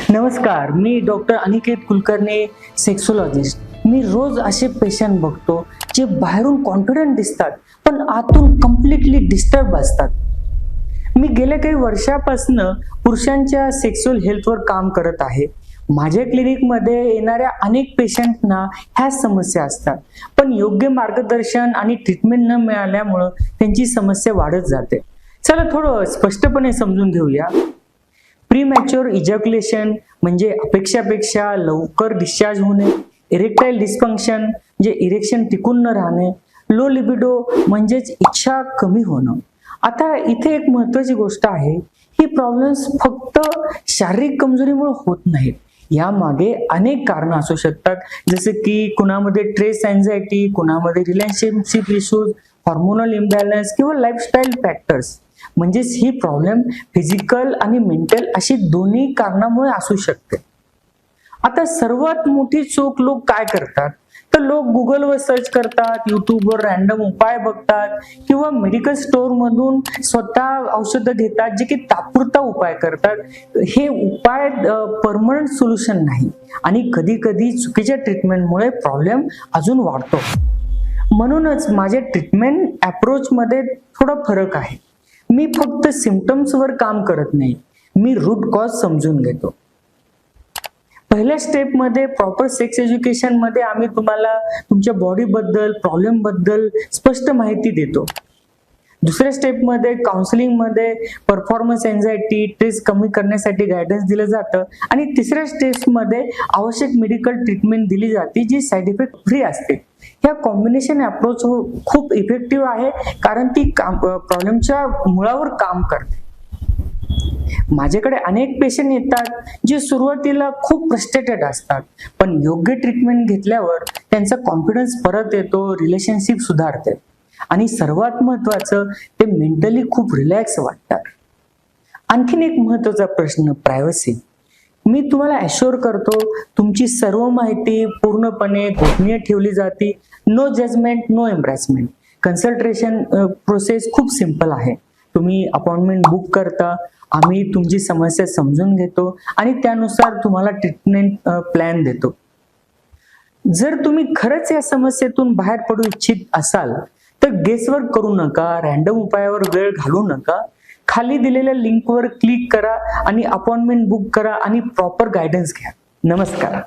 नमस्कार, मी doctor Aniket Kulkarni, sexologist. मी रोज असे patient बघतो जे बाहेरून कॉन्फिडंट दिसतात पण आतून कम्प्लिटली डिस्टर्ब असतात. मी गेल्या काही वर्षापासून पुरुषांच्या सेक्सुअल हेल्थवर काम करत आहे. माझ्या क्लिनिकमध्ये येणाऱ्या अनेक पेशंटना ह्या समस्या असतात, पण योग्य मार्गदर्शन आणि ट्रीटमेंट न मिळाल्यामुळे त्यांची समस्या वाढत जाते. चला थोडं स्पष्टपणे समजून घेऊया. प्रीमॅच्युअर इजॅक्युलेशन म्हणजे अपेक्षापेक्षा लवकर डिस्चार्ज होणे, इरेक्टाईल डिस्फंक्शन म्हणजे इरेक्शन टिकून न राहणे, लो लिबिडो म्हणजेच इच्छा कमी होणं. आता इथे एक महत्त्वाची गोष्ट आहे, ही प्रॉब्लेम्स फक्त शारीरिक कमजोरीमुळे होत नाहीत. यामागे अनेक कारणं असू शकतात, जसे की कुणामध्ये स्ट्रेस अँझायटी, कुणामध्ये रिलेशनशिप इश्यूज, हार्मोनल इम्बॅलन्स किंवा लाईफस्टाईल फॅक्टर्स. म्हणजेच ही प्रॉब्लेम फिजिकल आणि मेंटल अशी दोन्ही कारणामुळे असू शकते. आता सर्वात मोठी चूक लोक काय करतात, तर लोक गुगलवर सर्च करतात, युट्यूबवर रॅन्डम उपाय बघतात किंवा मेडिकल स्टोअर मधून स्वतः औषधं घेतात, जे की तात्पुरता उपाय करतात. हे उपाय परमनंट सोल्युशन नाही आणि कधी कधी चुकीच्या ट्रीटमेंटमुळे प्रॉब्लेम अजून वाढतो. म्हणूनच माझ्या ट्रीटमेंट अप्रोच मध्ये थोडा फरक आहे. मी फक्त सिम्पटम्सवर काम करत नाही, मी रूट कॉज समजून घेतो. पहिल्या स्टेप मध्ये प्रॉपर सेक्स एज्युकेशन मध्ये आम्ही तुम्हाला तुमच्या बॉडी बद्दल, प्रॉब्लेम बद्दल स्पष्ट माहिती देतो. दुसऱ्या स्टेप मध्ये काउन्सिलिंग मध्ये परफॉर्मन्स एन्झायटी, स्ट्रेस कमी करण्यासाठी गायडन्स दिलं जातं आणि तिसऱ्या स्टेप मध्ये आवश्यक मेडिकल ट्रीटमेंट दिली जाते, जी साइड इफेक्ट फ्री असते. ह्या कॉम्बिनेशन अप्रोच खूप इफेक्टिव्ह आहे, कारण ती प्रॉब्लेमच्या मुळावर काम करते. माझ्याकडे अनेक पेशंट येतात जे सुरुवातीला खूप फ्रस्ट्रेटेड असतात, पण योग्य ट्रीटमेंट घेतल्यावर त्यांचा कॉन्फिडन्स परत येतो, रिलेशनशिप सुधारते आणि सर्वात महत्वाचं, ते मेंटली खूप रिलॅक्स वाटतात. आणखीन एक महत्वाचा प्रश्न, प्रायव्हसी. मी तुम्हाला अश्योर करतो, तुमची सर्व माहिती पूर्णपणे गोपनीय ठेवली जाते. No judgement, no embarrassment. Consultation process खूप सिंपल आहे. तुम्ही अपॉइंटमेंट बुक करता, आम्ही तुमची समस्या समजून घेतो आणि त्यानुसार तुम्हाला ट्रीटमेंट प्लॅन देतो. जर तुम्ही खरंच या समस्येतून बाहेर पडू इच्छित असाल तर गेसवर्क करू नका, रॅन्डम उपायावर वेळ घालवू नका. खाली दिलेल्या लिंकवर क्लिक करा आणि अपॉइंटमेंट बुक करा आणि प्रॉपर गायडन्स घ्या. नमस्कार.